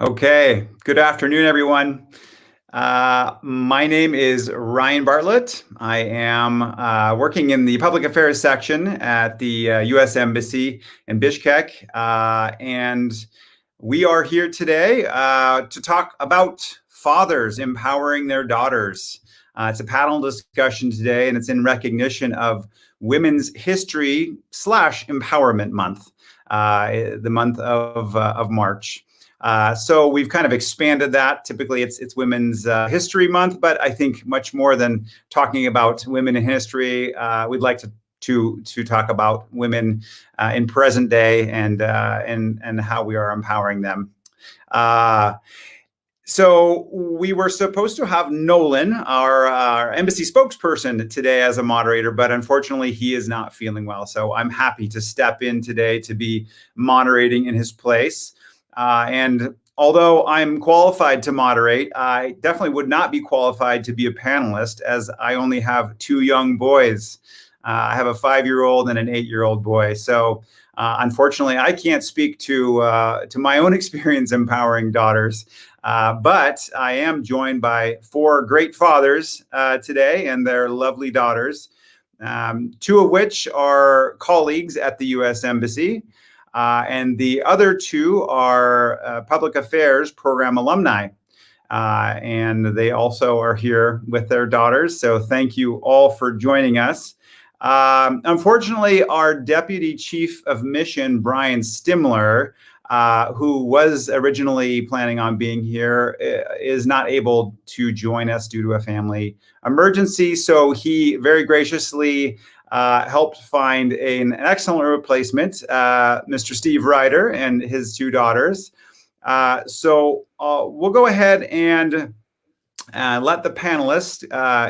Okay, good afternoon, everyone. My name is Ryan Bartlett. I am working in the public affairs section at the U.S. Embassy in Bishkek, and we are here today to talk about fathers empowering their daughters. It's a panel discussion today, and it's in recognition of Women's History / Empowerment Month, the month of March. So we've kind of expanded that. Typically, it's Women's History Month, but I think much more than talking about women in history, we'd like to talk about women in present day and how we are empowering them. So we were supposed to have Nolan, our embassy spokesperson, today as a moderator, but unfortunately he is not feeling well. So I'm happy to step in today to be moderating in his place. And although I'm qualified to moderate, I definitely would not be qualified to be a panelist, as I only have two young boys. I have a 5-year-old and an 8-year-old boy. So unfortunately, I can't speak to my own experience empowering daughters. But I am joined by 4 great fathers today and their lovely daughters, 2 of which are colleagues at the U.S. Embassy. And the other 2 are public affairs program alumni. And they also are here with their daughters. So thank you all for joining us. Unfortunately, our Deputy Chief of Mission, Brian Stimler, who was originally planning on being here, is not able to join us due to a family emergency. So he very graciously helped find an excellent replacement, Mr. Steve Ryder and his 2 daughters. So we'll go ahead and let the panelists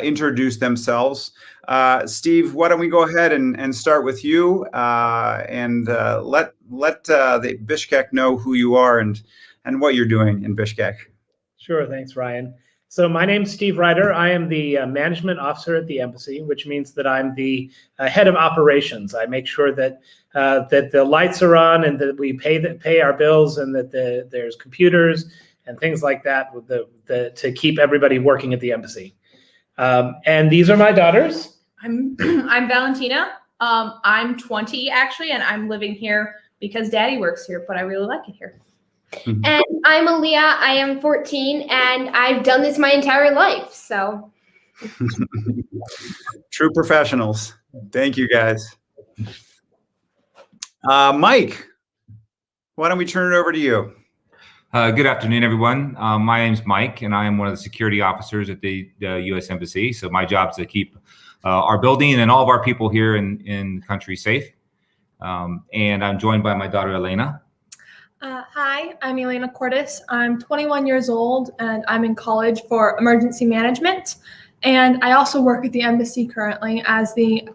introduce themselves. Steve, why don't we go ahead and start with you and let the Bishkek know who you are and what you're doing in Bishkek. Sure, thanks, Ryan. So my name's Steve Ryder. I am the management officer at the embassy, which means that I'm the head of operations. I make sure that that the lights are on and that we pay our bills and that there's computers and things like that to keep everybody working at the embassy. And these are my daughters. I'm Valentina. I'm 20 actually, and I'm living here because Daddy works here, but I really like it here. And I'm Aaliyah. I am 14, and I've done this my entire life. So, True professionals. Thank you, guys. Mike, why don't we turn it over to you? Good afternoon, everyone. My name's Mike, and I am one of the security officers at the U.S. Embassy. So my job is to keep our building and all of our people here in the country safe. And I'm joined by my daughter, Elena. Hi, I'm Elena Cordes. I'm 21 years old, and I'm in college for emergency management. And I also work at the embassy currently as the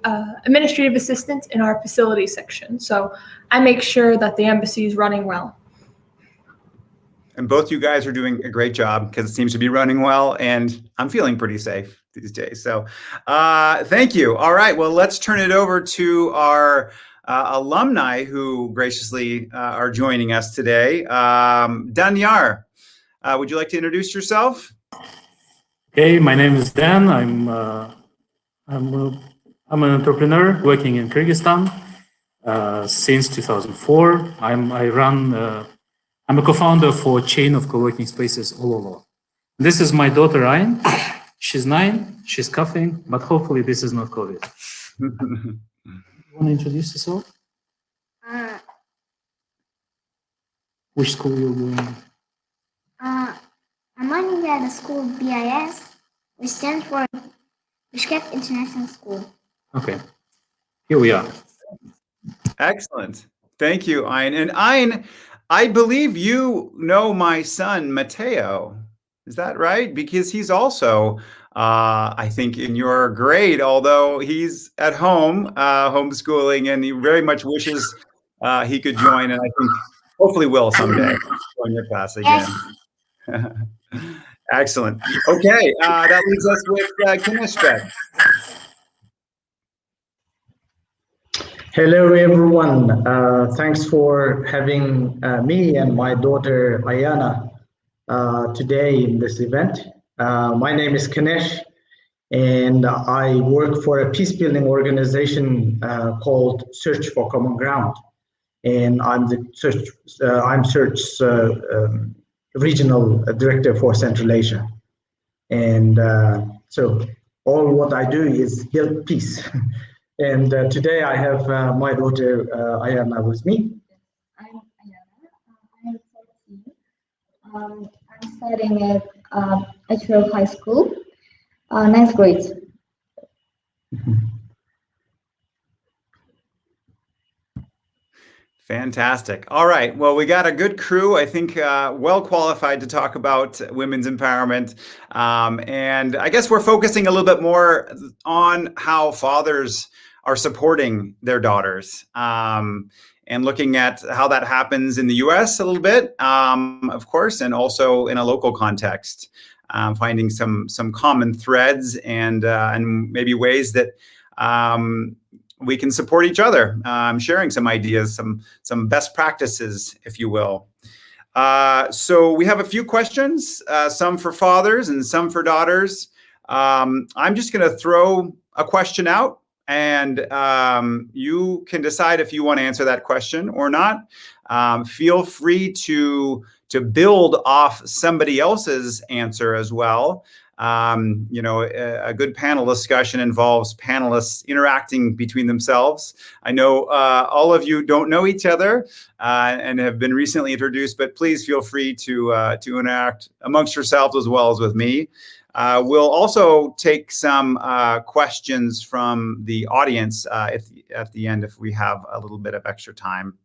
administrative assistant in our facilities section. So I make sure that the embassy is running well. And both you guys are doing a great job because it seems to be running well, and I'm feeling pretty safe these days. So thank you. All right, well, let's turn it over to our alumni who graciously are joining us today. Danyar, would you like to introduce yourself? Hey, my name is Dan. I'm an entrepreneur working in Kyrgyzstan since 2004. I'm a co-founder for a chain of co-working spaces all over. This is my daughter Ryan. She's 9. She's coughing, but hopefully this is not COVID. You want to introduce yourself? Which school you're going? I'm learning at the school BIS, which stands for Bishkek International School. Okay, here we are. Excellent. Thank you, Ayn. And Ayn, I believe you know my son, Mateo. Is that right? Because he's also, I think, in your grade, although he's at home, homeschooling, and he very much wishes he could join, and I think hopefully will someday join your class again. Yes. Excellent. Okay, that leaves us with Kineshbek. Hello, everyone. Thanks for having me and my daughter, Ayana, today in this event. My name is Kanesh, and I work for a peace-building organization called Search for Common Ground. And I'm the Search's regional director for Central Asia. And so all what I do is build peace. And today I have my daughter Ayana with me. I'm Ayana. I'm 14. I'm studying at Asheville High School, 9th grade. Fantastic. All right. Well, we got a good crew, I think, well qualified to talk about women's empowerment. And I guess we're focusing a little bit more on how fathers are supporting their daughters, and looking at how that happens in the US a little bit, of course, and also in a local context, finding some common threads and maybe ways that we can support each other, sharing some ideas, some best practices, if you will. So we have a few questions, some for fathers and some for daughters. I'm just going to throw a question out, and you can decide if you want to answer that question or not. Feel free to build off somebody else's answer as well. You know, a good panel discussion involves panelists interacting between themselves. I know all of you don't know each other and have been recently introduced, but please feel free to interact amongst yourselves as well as with me. We'll also take some questions from the audience at the end if we have a little bit of extra time.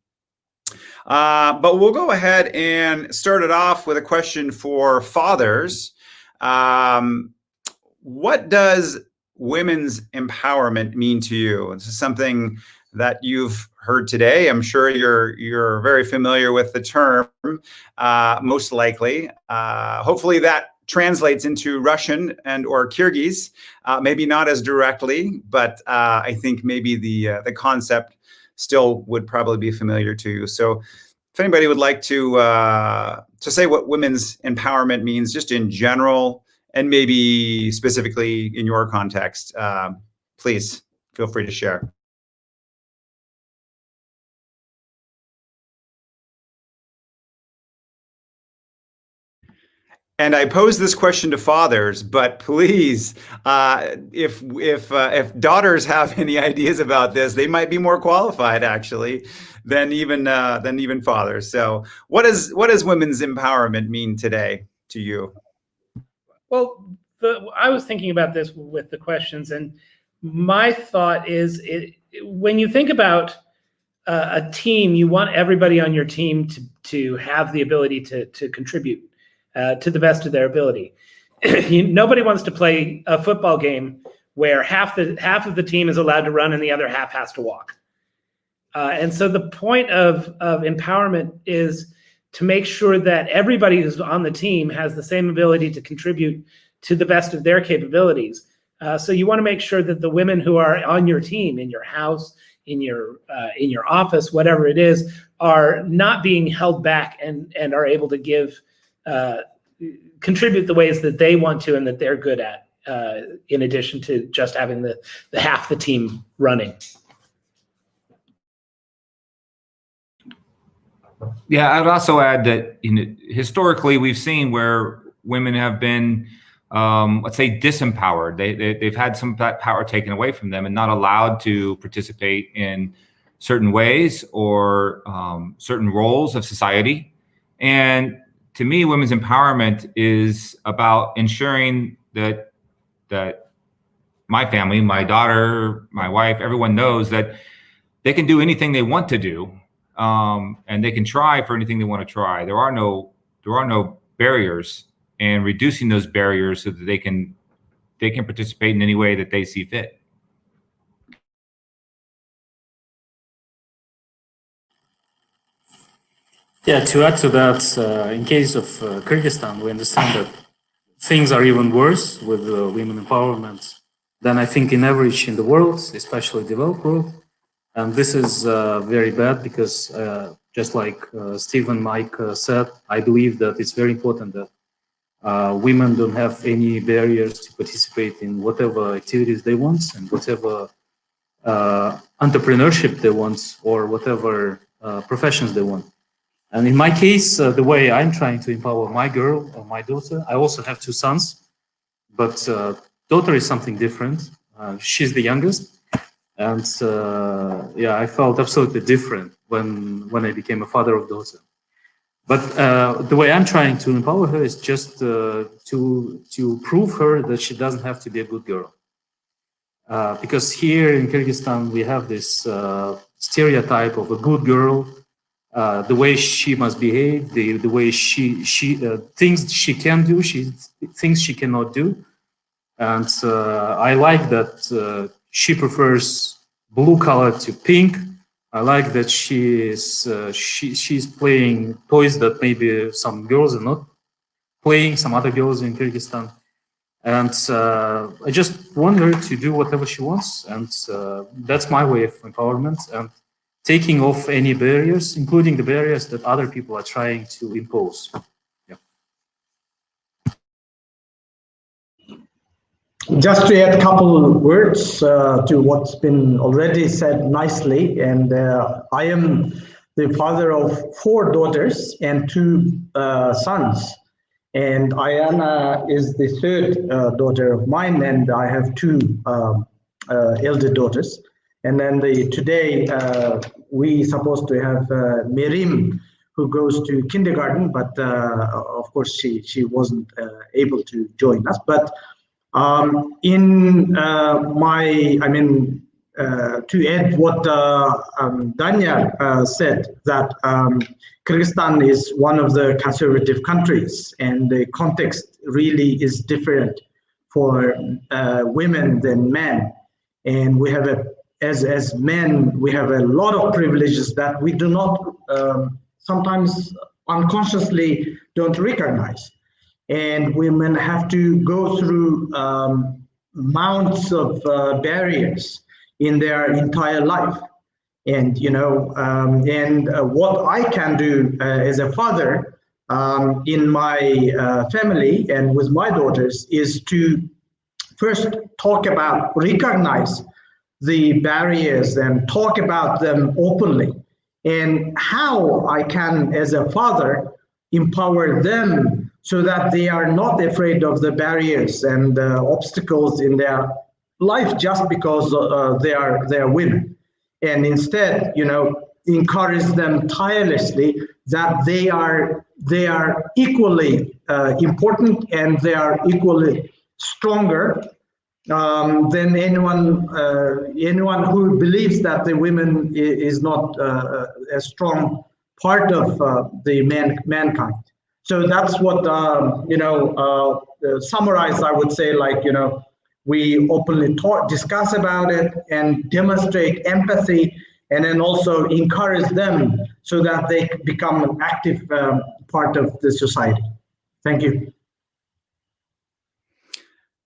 But we'll go ahead and start it off with a question for fathers. What does women's empowerment mean to you? This is something that you've heard today. I'm sure you're very familiar with the term, most likely. Hopefully that translates into Russian and or Kyrgyz, maybe not as directly, but I think maybe the concept still would probably be familiar to you. So if anybody would like to say what women's empowerment means just in general, and maybe specifically in your context, please feel free to share. And I pose this question to fathers, but please, if daughters have any ideas about this, they might be more qualified actually than even fathers. So, what does women's empowerment mean today to you? Well, I was thinking about this with the questions, and my thought is, when you think about a team, you want everybody on your team to have the ability to contribute to the best of their ability. Nobody wants to play a football game where half of the team is allowed to run and the other half has to walk. And so the point of empowerment is to make sure that everybody who's on the team has the same ability to contribute to the best of their capabilities. So you want to make sure that the women who are on your team, in your house, in your office, whatever it is, are not being held back and are able to contribute the ways that they want to and that they're good at, in addition to just having the half the team running. Yeah, I'd also add that historically we've seen where women have been, let's say, disempowered. They've had some of that power taken away from them and not allowed to participate in certain ways or certain roles of society. And to me, women's empowerment is about ensuring that my family, my daughter, my wife, everyone knows that they can do anything they want to do. And they can try for anything they want to try. There are no barriers, and reducing those barriers so that they can participate in any way that they see fit. Yeah, to add to that, in case of Kyrgyzstan, we understand that things are even worse with women empowerment than I think in average in the world, especially developed world. And this is very bad because just like Steve and Mike said, I believe that it's very important that Women don't have any barriers to participate in whatever activities they want and whatever entrepreneurship they want or whatever professions they want. And in my case, the way I'm trying to empower my girl or my daughter, I also have 2 sons, but daughter is something different. She's the youngest. And yeah, I felt absolutely different when I became a father of daughter. But the way I'm trying to empower her is just to prove her that she doesn't have to be a good girl. Because here in Kyrgyzstan, we have this stereotype of a good girl, the way she must behave, the way she things she can do, things she cannot do. And I like that she prefers blue color to pink. I like that she's playing toys that maybe some girls are not playing, some other girls in Kyrgyzstan. And I just want her to do whatever she wants. And that's my way of empowerment and taking off any barriers, including the barriers that other people are trying to impose. Yeah. Just to add a couple of words to what's been already said nicely, and I am the father of 4 daughters and 2 sons, and Ayana is the 3rd daughter of mine, and I have 2 elder daughters. And then today we supposed to have Merim, who goes to kindergarten, but of course she wasn't able to join us. But to add what Danya said, that Kyrgyzstan is one of the conservative countries, and the context really is different for women than men. And we have as men, we have a lot of privileges that we do not sometimes unconsciously don't recognize. And women have to go through mounts of barriers in their entire life. And what I can do as a father in my family and with my daughters is to first recognize the barriers and talk about them openly, and how I can, as a father, empower them so that they are not afraid of the barriers and obstacles in their life just because they are women, and instead, encourage them tirelessly that they are equally important and they are equally stronger than anyone who believes that the women is not a strong part of the mankind. So that's what summarized, I would say, we openly discuss about it and demonstrate empathy, and then also encourage them so that they become an active part of the society. Thank you.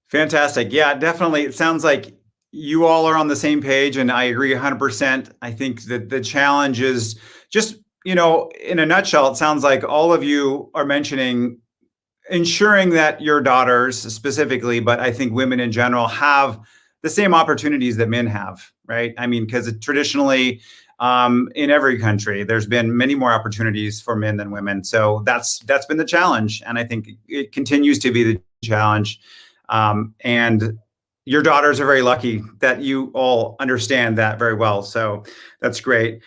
Fantastic. Yeah, definitely. It sounds like you all are on the same page, and I agree 100%. I think that the challenge is just, in a nutshell, it sounds like all of you are mentioning ensuring that your daughters specifically, but I think women in general, have the same opportunities that men have, right? I mean, because traditionally, in every country, there's been many more opportunities for men than women. So that's been the challenge, and I think it continues to be the challenge. And your daughters are very lucky that you all understand that very well. So that's great.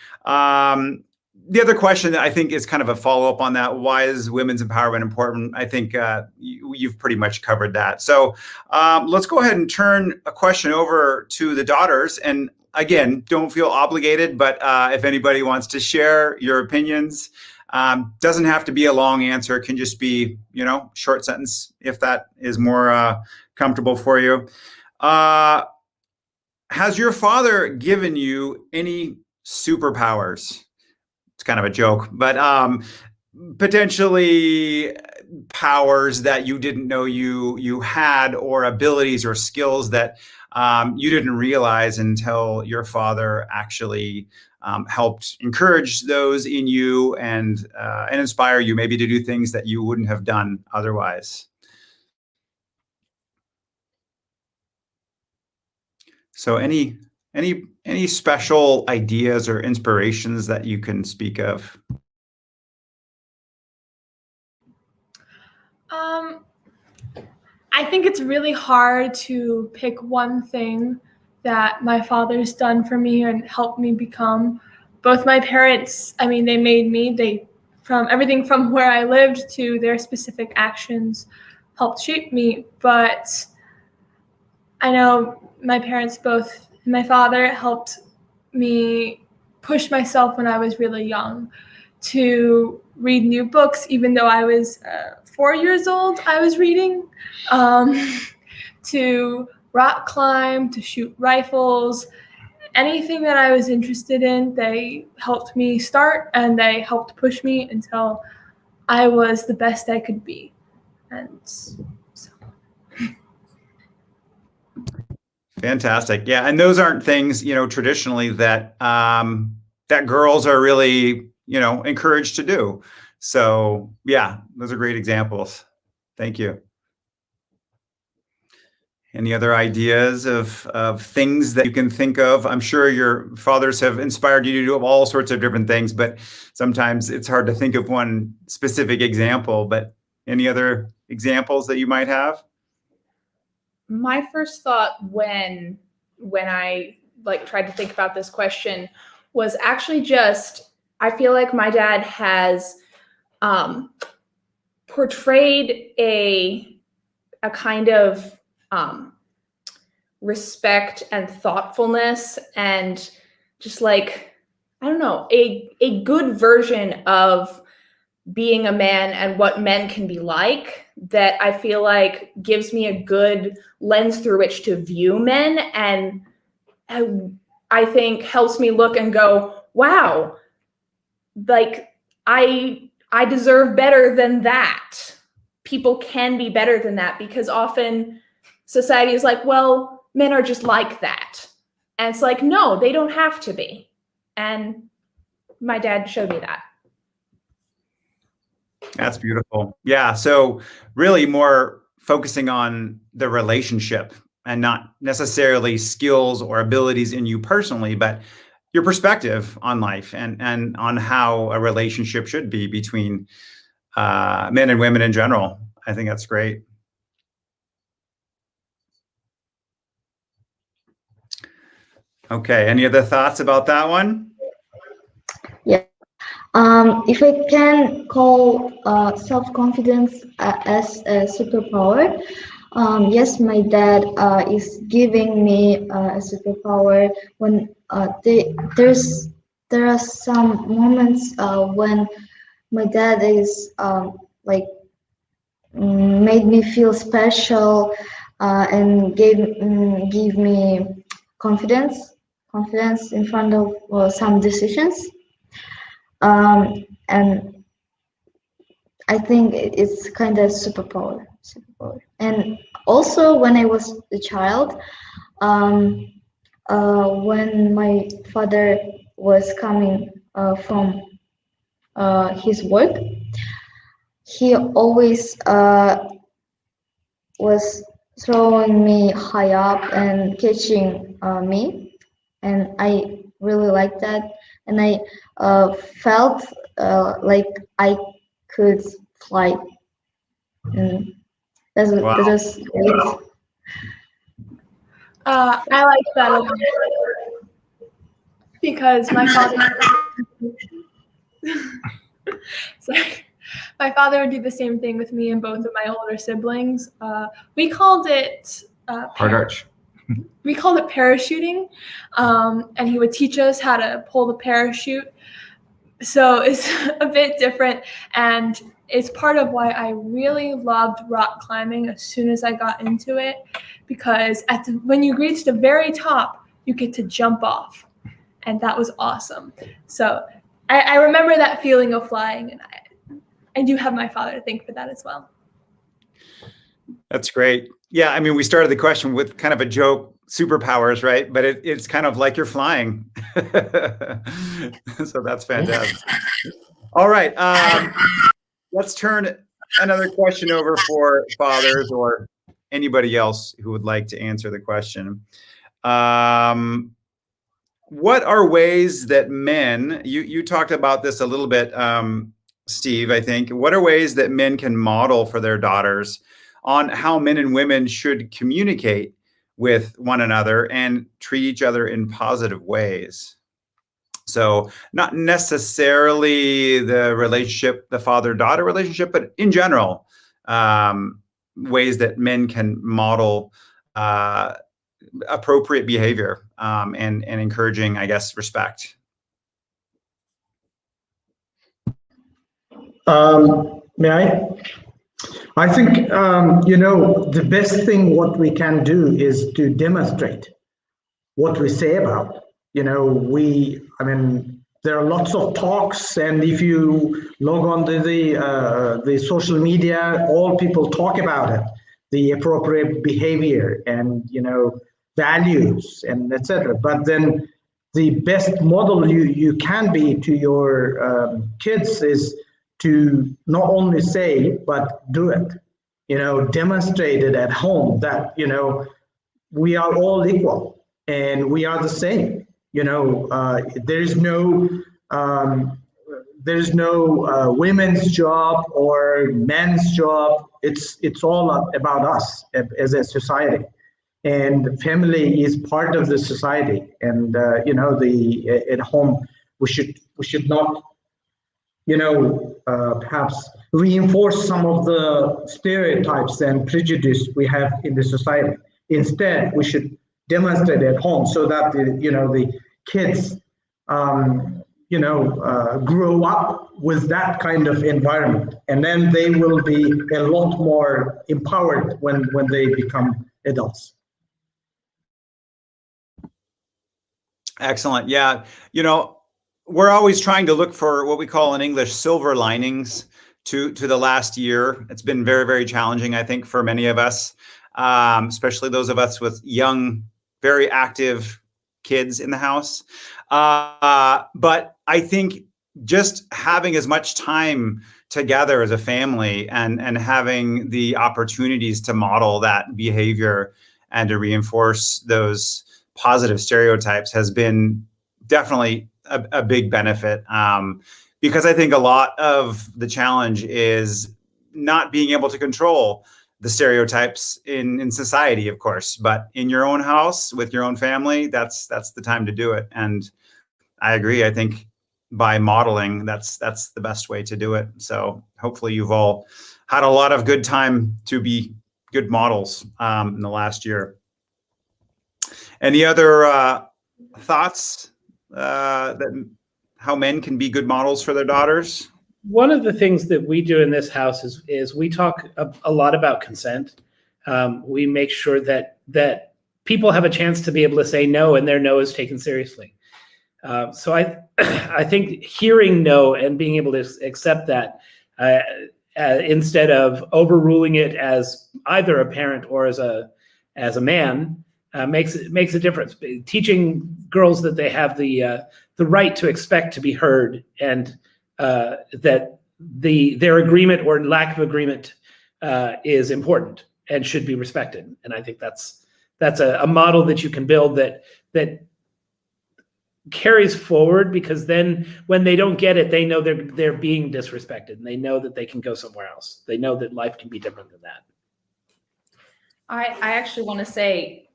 The other question that I think is kind of a follow-up on that, why is women's empowerment important? I think you've pretty much covered that. So let's go ahead and turn a question over to the daughters. And again, don't feel obligated, but if anybody wants to share your opinions, doesn't have to be a long answer. It can just be, short sentence, if that is more comfortable for you. Has your father given you any superpowers? It's kind of a joke, but potentially powers that you didn't know you had, or abilities or skills that you didn't realize until your father actually helped encourage those in you and inspire you maybe to do things that you wouldn't have done otherwise. So any special ideas or inspirations that you can speak of? I think it's really hard to pick one thing that my father's done for me and helped me become. Both my parents, I mean, they made me, from everything from where I lived to their specific actions helped shape me. But I know my parents both, my father helped me push myself when I was really young to read new books, even though I was 4 years old, I was reading, to rock climb, to shoot rifles, anything that I was interested in, they helped me start and they helped push me until I was the best I could be. And so. Fantastic. Yeah, and those aren't things, traditionally that that girls are really, encouraged to do. So, yeah, those are great examples. Thank you. Any other ideas of things that you can think of? I'm sure your fathers have inspired you to do all sorts of different things, but sometimes it's hard to think of one specific example. But any other examples that you might have? My first thought when I tried to think about this question was actually just, I feel like my dad has portrayed a kind of respect and thoughtfulness and just I don't know, a good version of being a man and what men can be like, that I feel like gives me a good lens through which to view men, and I think helps me look and go, wow, I deserve better than that. People can be better than that, because often society is like, well, men are just like that. And it's like, no, they don't have to be. And my dad showed me that. That's beautiful. Yeah. So really more focusing on the relationship and not necessarily skills or abilities in you personally, but your perspective on life and on how a relationship should be between men and women in general. I think that's great. Okay. Any other thoughts about that one? Yeah. If I can call self-confidence as a superpower, yes, my dad is giving me a superpower when there are some moments when my dad is made me feel special and give me confidence in front of some decisions. And I think it's kind of superpower. And also when I was a child, when my father was coming from his work, he always was throwing me high up and catching me, and I really liked that, and I felt like I could fly, and Wow. that was great. I like that a lot because my father. Sorry. My father would do the same thing with me and both of my older siblings. We called it Hard arch. we called it parachuting, and he would teach us how to pull the parachute. So it's a bit different, and it's part of why I really loved rock climbing as soon as I got into it, because when you reach the very top, you get to jump off, and that was awesome. So I remember that feeling of flying, and I do have my father to thank for that as well. That's great. Yeah, I mean, we started the question with kind of a joke, superpowers, right? But it's kind of like you're flying. So that's fantastic. All right. Let's turn another question over for fathers or anybody else who would like to answer the question. What are ways that men, you talked about this a little bit, Steve, I think, what are ways that men can model for their daughters on how men and women should communicate with one another and treat each other in positive ways? So not necessarily the relationship, the father-daughter relationship, but in general, ways that men can model appropriate behavior and encouraging, I guess, respect. May I? I think, the best thing what we can do is to demonstrate what we say about. There are lots of talks, and if you log on to the social media, all people talk about it, the appropriate behavior and, values and etc. But then the best model you can be to your kids is to not only say, but do it, demonstrate it at home that, we are all equal and we are the same. There's no women's job or men's job. It's all about us as a society, and family is part of the society. And at home we should not perhaps reinforce some of the stereotypes and prejudice we have in the society. Instead, we should demonstrate at home so that the kids grow up with that kind of environment, and then they will be a lot more empowered when they become adults. Excellent. Yeah. We're always trying to look for what we call in English silver linings to the last year. It's been very, very challenging, I think, for many of us, especially those of us with young, very active kids in the house. But I think just having as much time together as a family and having the opportunities to model that behavior and to reinforce those positive stereotypes has been definitely a big benefit, because I think a lot of the challenge is not being able to control the stereotypes in society, of course, but in your own house with your own family, that's the time to do it. And I agree. I think by modeling, that's the best way to do it. So hopefully you've all had a lot of good time to be good models in the last year. Any other thoughts that how men can be good models for their daughters? One of the things that we do in this house is we talk a lot about consent. We make sure that people have a chance to be able to say no, and their no is taken seriously. So I think hearing no and being able to accept that instead of overruling it as either a parent or as a man makes a difference. Teaching girls that they have the right to expect to be heard, and that their agreement or lack of agreement is important and should be respected. And I think that's a model that you can build that carries forward, because then when they don't get it, they know they're being disrespected, and they know that they can go somewhere else. They know that life can be different than that. I actually want to say,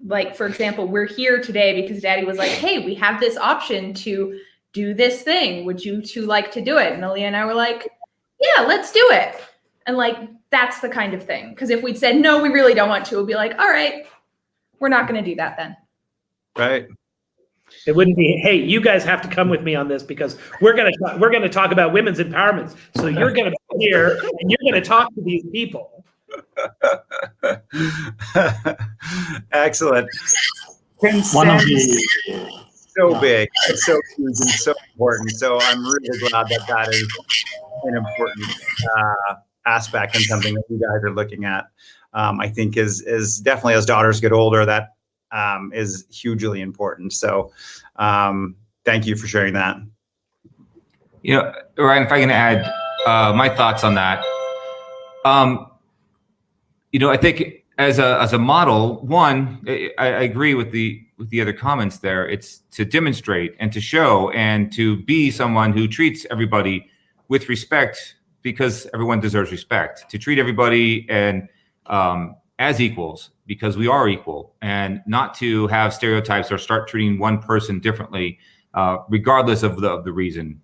like, for example, we're here today because Daddy was like, hey, we have this option to do this thing. Would you two like to do it? And Aaliyah and I were like, yeah, let's do it. And like, that's the kind of thing. Because if we'd said, no, we really don't want to, we'd be like, all right, we're not going to do that then. Right. It wouldn't be, hey, you guys have to come with me on this because we're gonna talk about women's empowerment. So you're gonna be here and you're gonna talk to these people. Excellent. One of Consent the so big, it's so huge and so important. So I'm really glad that is an important aspect and something that you guys are looking at. I think is definitely, as daughters get older, that is hugely important. So thank you for sharing that. Ryan, if I can add my thoughts on that. I think as a model, one, I agree with the other comments there. It's to demonstrate and to show and to be someone who treats everybody with respect, because everyone deserves respect. To treat everybody and as equals, because we are equal, and not to have stereotypes or start treating one person differently, regardless of the reason.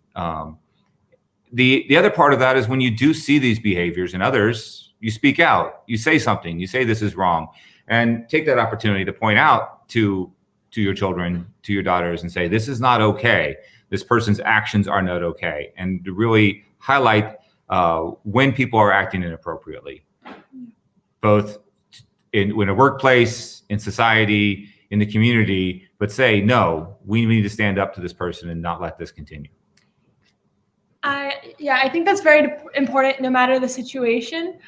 The other part of that is when you do see these behaviors in others, you speak out, you say something, you say this is wrong, and take that opportunity to point out to your children, to your daughters, and say this is not okay. This person's actions are not okay, and to really highlight when people are acting inappropriately, both in a workplace, in society, in the community, but say, no, we need to stand up to this person and not let this continue. I think that's very important no matter the situation.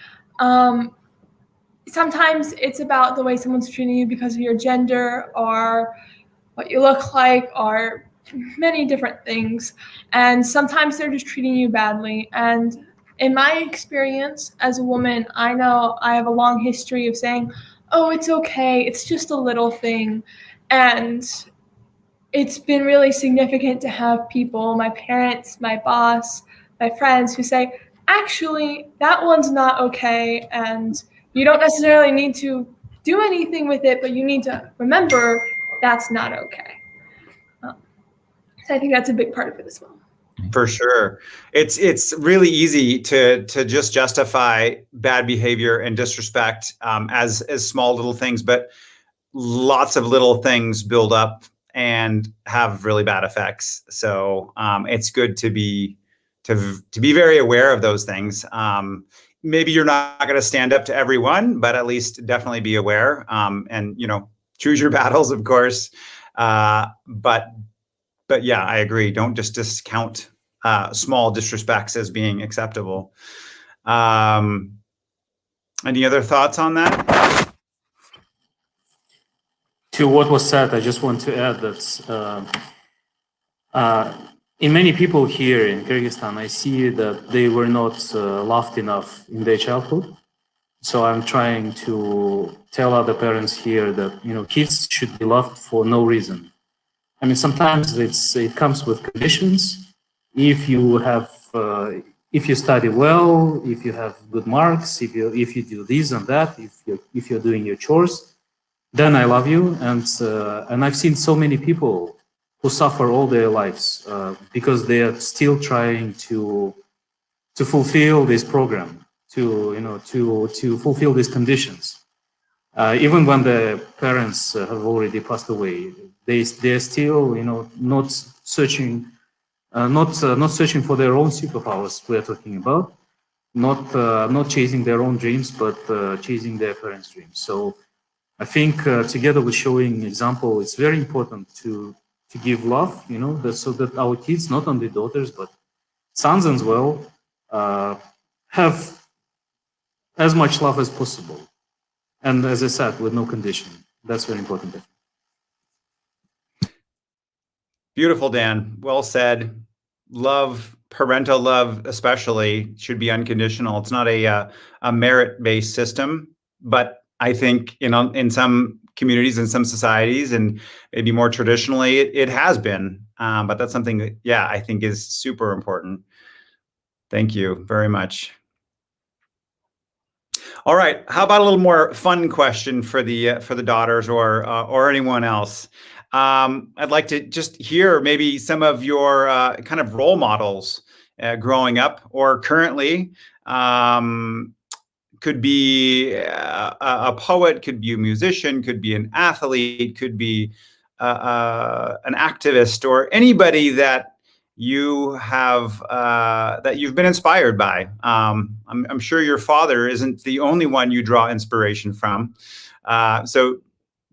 Sometimes it's about the way someone's treating you because of your gender or what you look like or many different things. And sometimes they're just treating you badly. And in my experience as a woman, I know I have a long history of saying, oh, it's okay, it's just a little thing. And it's been really significant to have people, my parents, my boss, my friends, who say, actually, that one's not okay, and you don't necessarily need to do anything with it, but you need to remember that's not okay. So I think that's a big part of it as well. For sure. It's really easy to just justify bad behavior and disrespect as small little things, but lots of little things build up and have really bad effects. So it's good to be very aware of those things. Maybe you're not going to stand up to everyone, but at least definitely be aware, and choose your battles, of course. But yeah, I agree. Don't just discount small disrespects as being acceptable. Any other thoughts on that? To what was said, I just want to add that in many people here in Kyrgyzstan, I see that they were not loved enough in their childhood. So I'm trying to tell other parents here that kids should be loved for no reason. I mean, sometimes it comes with conditions. If you study well, if you have good marks, if you do this and that, if you're doing your chores, then I love you. And I've seen so many people who suffer all their lives because they are still trying to fulfill this program, to fulfill these conditions. Even when the parents have already passed away, they're still not searching for their own superpowers we're talking about, not chasing their own dreams, but chasing their parents' dreams. So I think together with showing example, it's very important to give love, so that our kids, not only daughters but sons as well, have as much love as possible. And as I said, with no condition. That's very important. Beautiful, Dan. Well said. Love, parental love especially, should be unconditional. It's not a merit-based system, but I think in some communities, in some societies, and maybe more traditionally, it has been. But that's something that, yeah, I think is super important. Thank you very much. All right, how about a little more fun question for the daughters or anyone else? I'd like to just hear maybe some of your kind of role models growing up or currently. Could be a poet, could be a musician, could be an athlete, could be an activist, or anybody that you have that you've been inspired by. I'm sure your father isn't the only one you draw inspiration from. So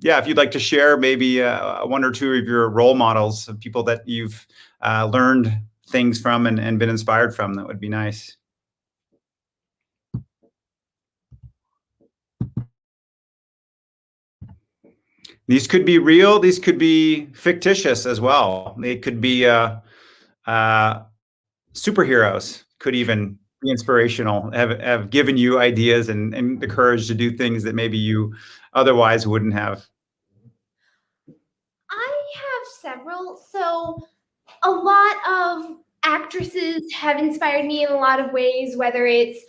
yeah, if you'd like to share maybe one or two of your role models, of people that you've learned things from and been inspired from, that would be nice. These could be real, these could be fictitious as well. They could be superheroes, could even be inspirational, have given you ideas and the courage to do things that maybe you otherwise wouldn't have? I have several. So, a lot of actresses have inspired me in a lot of ways, whether it's,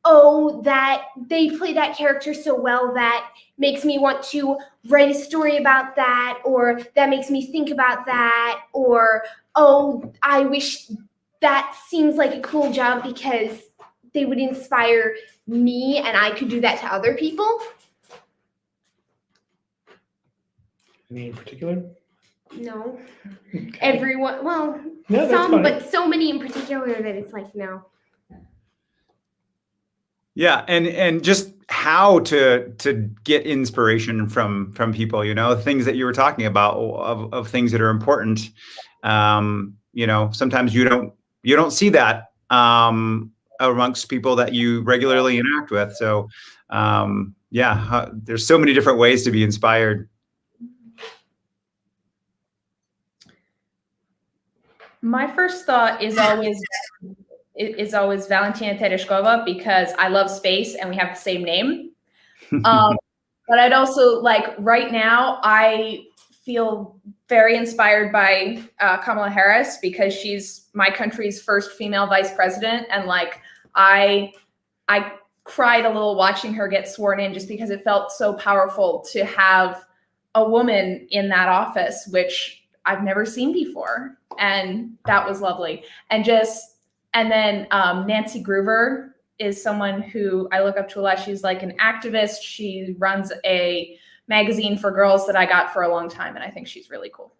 oh, that they play that character so well that makes me want to write a story about that, or that makes me think about that, or, oh, I wish that seems like a cool job because they would inspire me and I could do that to other people. Any in particular? No. Okay. Everyone, well, No, that's some, fine. but so many in particular that it's like, no. Yeah, and just how to get inspiration from people, things that you were talking about of things that are important. Sometimes you don't see that amongst people that you regularly interact with. So there's so many different ways to be inspired. My first thought is always Valentina Tereshkova, because I love space and we have the same name. But I'd also right now, I feel very inspired by Kamala Harris, because she's my country's first female vice president. And I cried a little watching her get sworn in, just because it felt so powerful to have a woman in that office, which I've never seen before. And that was lovely. And then Nancy Groover is someone who I look up to a lot. She's like an activist. She runs a magazine for girls that I got for a long time, and I think she's really cool.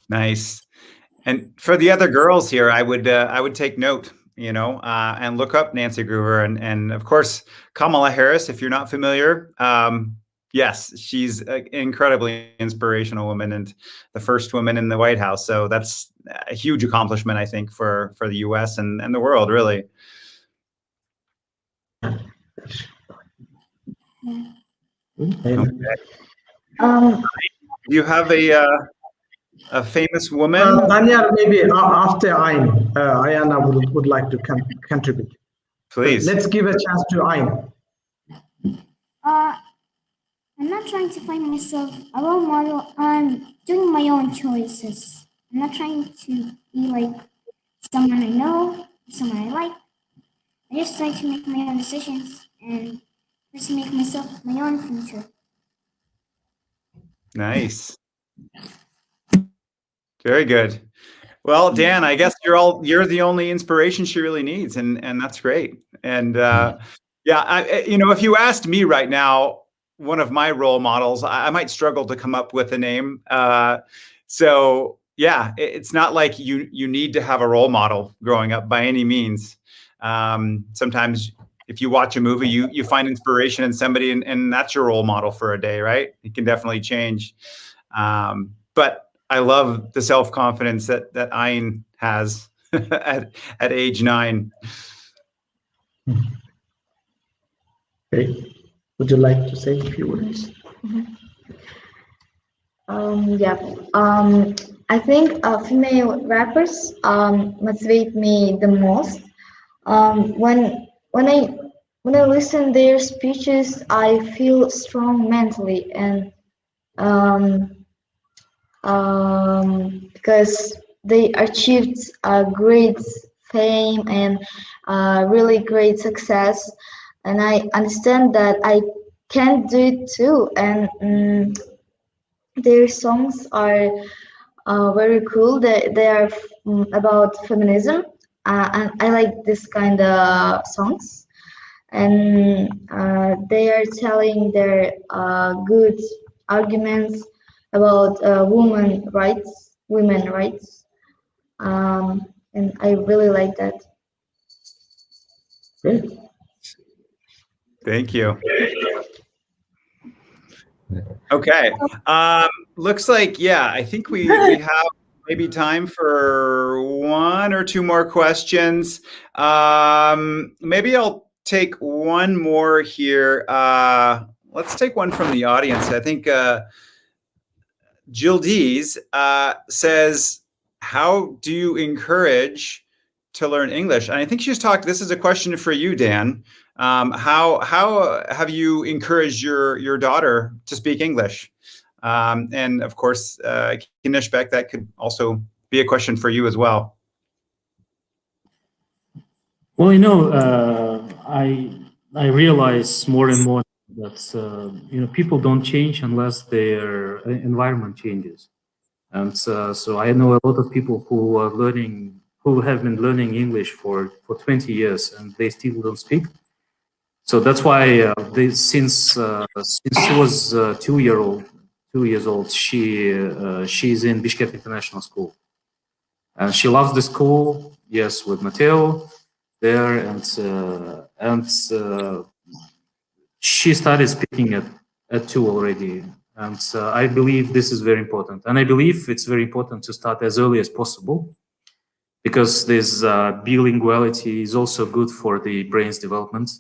Nice. And for the other girls here, I would take note, and look up Nancy Groover and of course Kamala Harris. If you're not familiar, yes, she's an incredibly inspirational woman and the first woman in the White House. So that's a huge accomplishment, I think, for the U.S. and the world, really. Okay. You have a famous woman? Daniel, maybe after Ayn, Ayana would like to contribute. Please. So let's give a chance to Ayn. I'm not trying to find myself a role model. I'm doing my own choices. I'm not trying to be like someone I know, someone I like. I just try to make my own decisions and just make myself my own future. Nice. Very good. Well, Dan, I guess you're the only inspiration she really needs, and that's great. And if you asked me right now, one of my role models, I might struggle to come up with a name. So yeah, it's not like you need to have a role model growing up by any means. Sometimes if you watch a movie, you find inspiration in somebody, and that's your role model for a day, right? It can definitely change. But I love the self-confidence that Ayn has at age 9. Okay. Would you like to say a few words? I think female rappers motivate me the most. When I listen their speeches, I feel strong mentally, and because they achieved great fame and really great success, and I understand that I can do it too. And their songs are very cool. They are about feminism, and I like this kind of songs. And they are telling their good arguments about women rights, and I really like that. Great. Thank you. Okay. Looks like, I think we have maybe time for 1 or 2 more questions. Maybe I'll take one more here. Let's take one from the audience. I think Jill Dees says, how do you encourage to learn English. And I think she's talked, this is a question for you, Dan. How have you encouraged your daughter to speak English? And of course, Kineshbek, that could also be a question for you as well. Well, I realize more and more that people don't change unless their environment changes, and so I know a lot of people who have been learning English for 20 years and they still don't speak. So that's why since she was 2 years old, she's in Bishkek International School, and she loves the school. Yes, with Matteo there, and she started speaking at 2 already, and I believe this is very important, and I believe it's very important to start as early as possible, because this bilinguality is also good for the brain's development,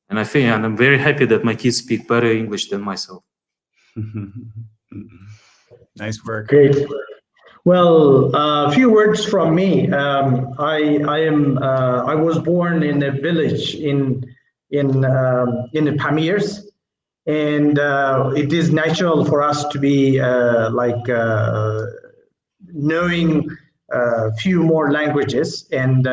and I'm very happy that my kids speak better English than myself. Nice work. Great. Well, a few words from me. I was born in a village in the Pamirs, and it is natural for us to be knowing a few more languages. And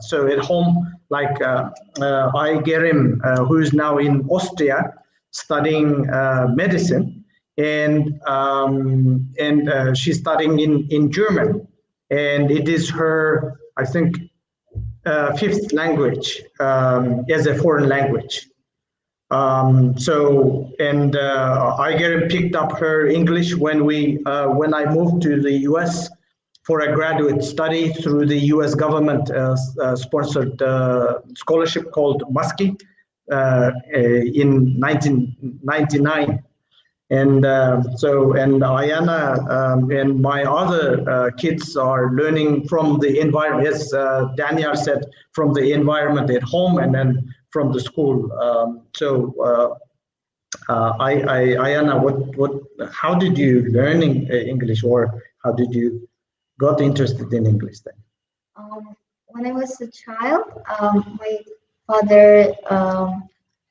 so at home, I get him, who's now in Austria studying medicine. And she's studying in German, and it is her, I think, fifth language as a foreign language. I get her picked up her English when I moved to the U.S. for a graduate study through the U.S. government sponsored scholarship called Muskie in 1999. And Ayana and my other kids are learning from the environment, as Daniel said, from the environment at home and then from the school. Ayana, how did you learn English, or how did you got interested in English then? When I was a child, my father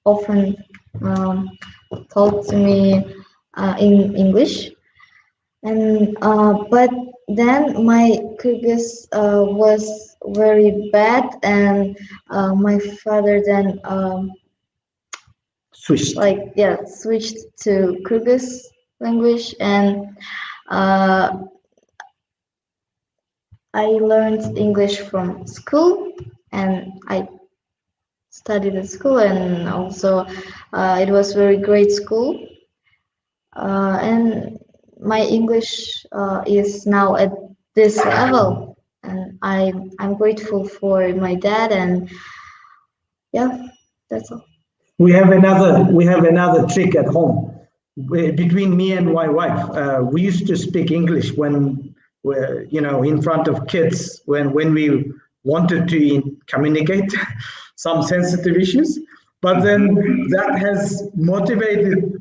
often talked to me in English, and but then my Kyrgyz was very bad, and my father then switched to Kyrgyz language, and I learned English from school, and I studied at school, and also it was very great school. And my English is now at this level, and I'm grateful for my dad, and yeah, that's all. We have another trick at home between me and my wife. We used to speak English when we're, in front of kids when we wanted to communicate some sensitive issues. But then that has motivated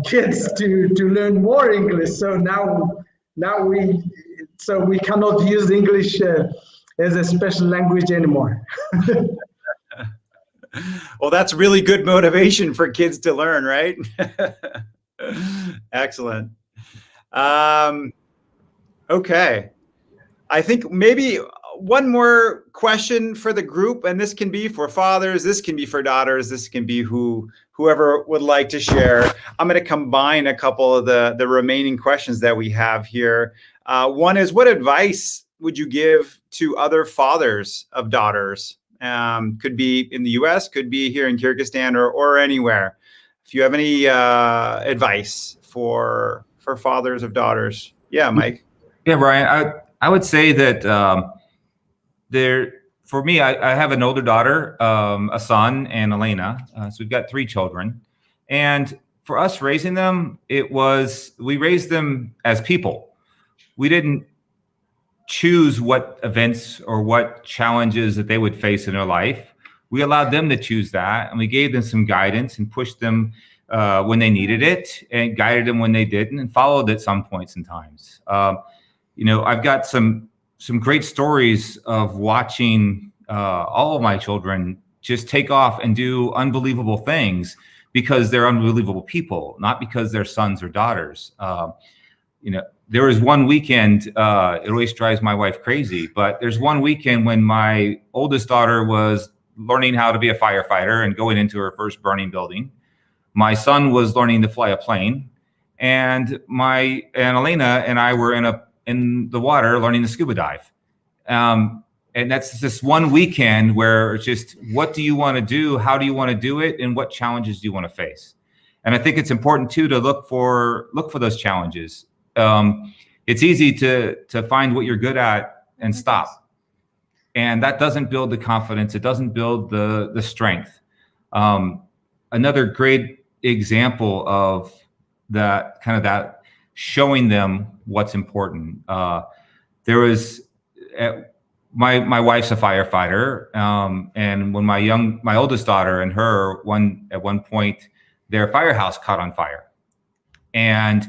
kids to learn more English. So now we cannot use English as a special language anymore. Well, that's really good motivation for kids to learn, right? Excellent. Okay. I think maybe one more question for the group, and this can be for fathers, this can be for daughters, this can be whoever would like to share. I'm going to combine a couple of the remaining questions that we have here. One is, what advice would you give to other fathers of daughters? Could be in the US, could be here in Kyrgyzstan, or anywhere. If you have any advice for fathers of daughters. Yeah, Mike. Yeah, Brian, I would say that for me, I have an older daughter, a son, and Elena. So we've got 3 children. And for us raising them, we raised them as people. We didn't choose what events or what challenges that they would face in their life. We allowed them to choose that, and we gave them some guidance and pushed them when they needed it, and guided them when they didn't, and followed at some points and times. I've got some some great stories of watching all of my children just take off and do unbelievable things because they're unbelievable people, not because they're sons or daughters. There was one weekend, it always drives my wife crazy, but there's one weekend when my oldest daughter was learning how to be a firefighter and going into her first burning building. My son was learning to fly a plane, and Elena and I were in the water learning to scuba dive. And that's this one weekend where it's just, what do you want to do? How do you want to do it? And what challenges do you want to face? And I think it's important too to look for those challenges. It's easy to find what you're good at and stop. And that doesn't build the confidence. It doesn't build the strength. Another great example of that showing them what's important. There was my wife's a firefighter, and when my oldest daughter and her at one point their firehouse caught on fire, and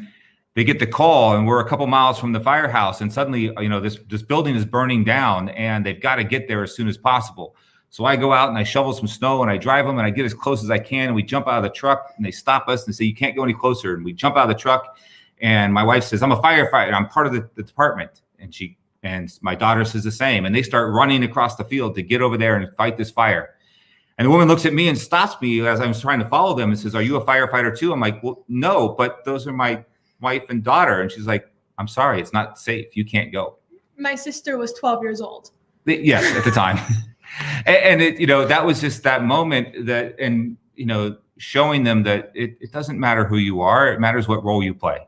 they get the call, and we're a couple miles from the firehouse, and suddenly this building is burning down, and they've got to get there as soon as possible. So I go out and I shovel some snow and I drive them and I get as close as I can, and we jump out of the truck and they stop us and say, "You can't go any closer." And we jump out of the truck, and my wife says, "I'm a firefighter. I'm part of the department." And my daughter says the same. And they start running across the field to get over there and fight this fire. And the woman looks at me and stops me as I'm trying to follow them and says, "Are you a firefighter too?" I'm like, "Well, no, but those are my wife and daughter." And she's like, "I'm sorry, it's not safe. You can't go." My sister was 12 years old. Yes, at the time. And that was just that moment showing them that it doesn't matter who you are. It matters what role you play.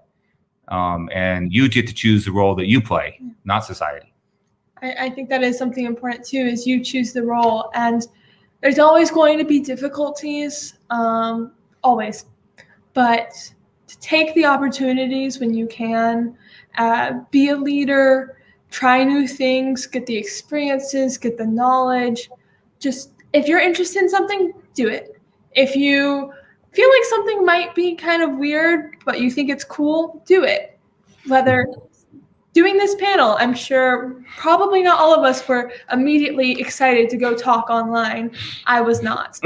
And you get to choose the role that you play, not society. I think that is something important too, is you choose the role, and there's always going to be difficulties, always, but to take the opportunities when you can, be a leader, try new things, get the experiences, get the knowledge. Just, if you're interested in something, do it. If you feel like something might be kind of weird, but you think it's cool, do it. Whether doing this panel, I'm sure probably not all of us were immediately excited to go talk online. I was not.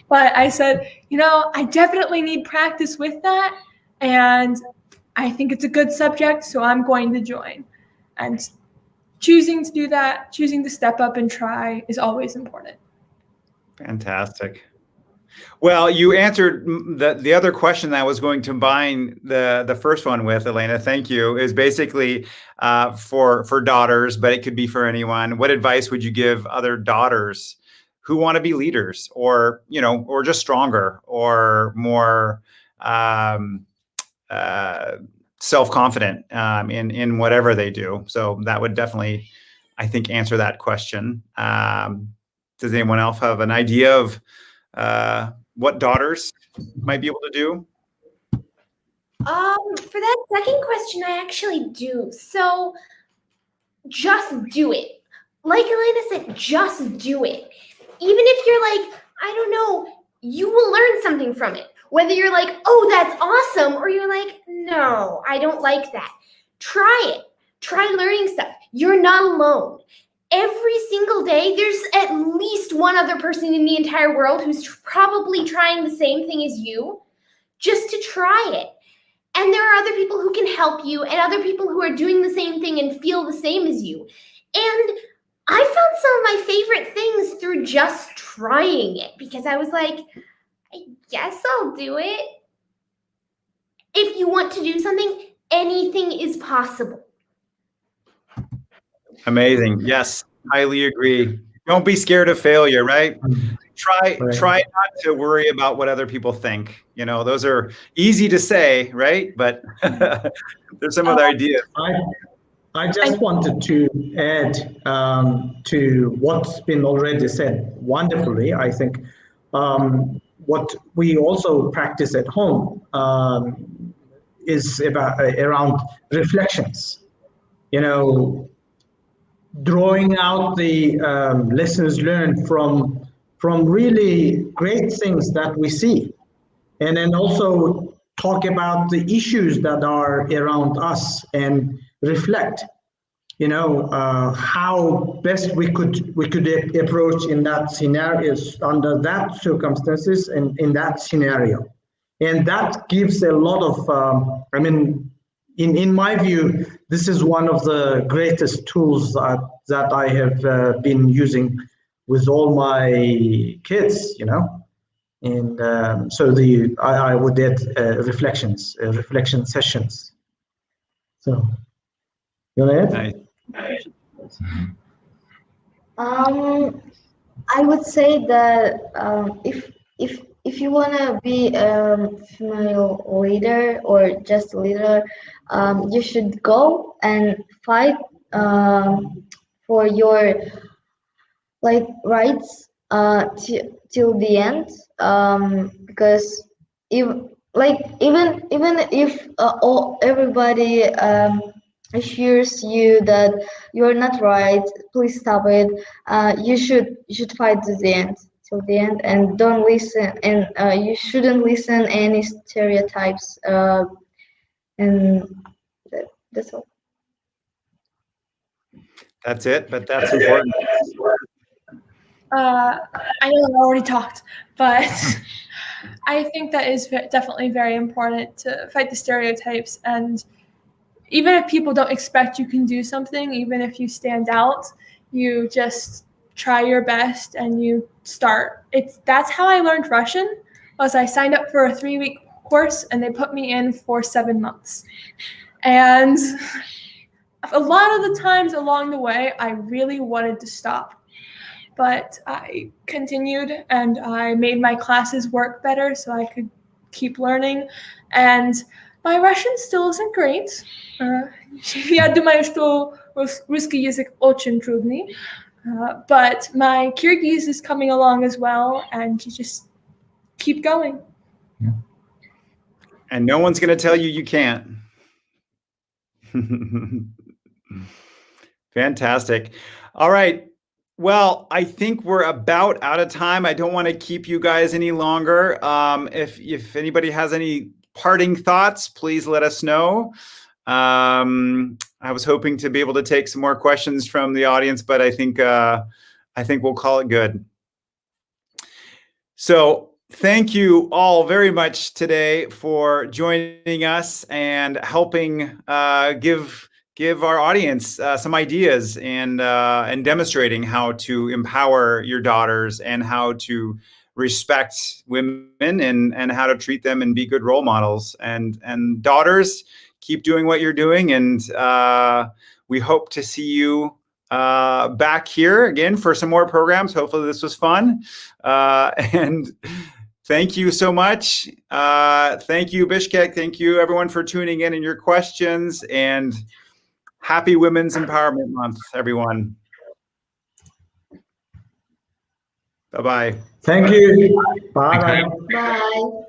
But I said, I definitely need practice with that. And I think it's a good subject, so I'm going to join. And choosing to do that, choosing to step up and try is always important. Fantastic. Well, you answered the other question that I was going to combine the first one with, Elena. Thank you. Is basically for daughters, but it could be for anyone. What advice would you give other daughters who want to be leaders, or or just stronger, or more self-confident in whatever they do? So that would definitely, I think, answer that question. Does anyone else have an idea of what daughters might be able to do? For that second question, I actually do. So just do it. Like Elena said, just do it. Even if you're like, I don't know, you will learn something from it. Whether you're like, "Oh, that's awesome," or you're like, "No, I don't like that." Try it. Try learning stuff. You're not alone. Every single day, there's at least one other person in the entire world who's probably trying the same thing as you, just to try it. And there are other people who can help you, and other people who are doing the same thing and feel the same as you. And I found some of my favorite things through just trying it, because I was like, I guess I'll do it. If you want to do something, anything is possible. Amazing. Yes, highly agree. Don't be scared of failure, right? Try not to worry about what other people think. Those are easy to say, right? But there's some other ideas. I just wanted to add to what's been already said wonderfully. I think what we also practice at home is around reflections. Drawing out the lessons learned from really great things that we see, and then also talk about the issues that are around us and reflect. how best we could approach in that scenarios under that circumstances and in that scenario, and that gives a lot of in my view, this is one of the greatest tools that I have been using with all my kids, and so I would add reflection sessions. So you want to add? Nice. I would say that if you wanna be a female leader or just a leader, you should go and fight for your rights till the end. Because if even if everybody assures you that you're not right, please stop it. You should fight to the end, till the end, and don't listen. And you shouldn't listen any stereotypes. And that's all. That's it, but that's important. I know I already talked, but I think that is definitely very important to fight the stereotypes. And even if people don't expect you can do something, even if you stand out, you just try your best and you start. That's how I learned Russian. Was I signed up for a 3-week course and they put me in for 7 months. And a lot of the times along the way, I really wanted to stop. But I continued and I made my classes work better so I could keep learning. And my Russian still isn't great. Я думаю, что русский язык очень трудный. But my Kyrgyz is coming along as well, and you just keep going. Yeah. And no one's going to tell you you can't. Fantastic. All right. Well, I think we're about out of time. I don't want to keep you guys any longer. If anybody has any parting thoughts, please let us know. I was hoping to be able to take some more questions from the audience, but I think we'll call it good. So thank you all very much today for joining us and helping give our audience some ideas and demonstrating how to empower your daughters and how to respect women and how to treat them and be good role models. And daughters, keep doing what you're doing, and we hope to see you back here again for some more programs. Hopefully this was fun, and thank you so much. Thank you, Bishkek. Thank you, everyone, for tuning in and your questions, and happy Women's Empowerment Month, everyone. Bye-bye. Thank you. Bye. Bye.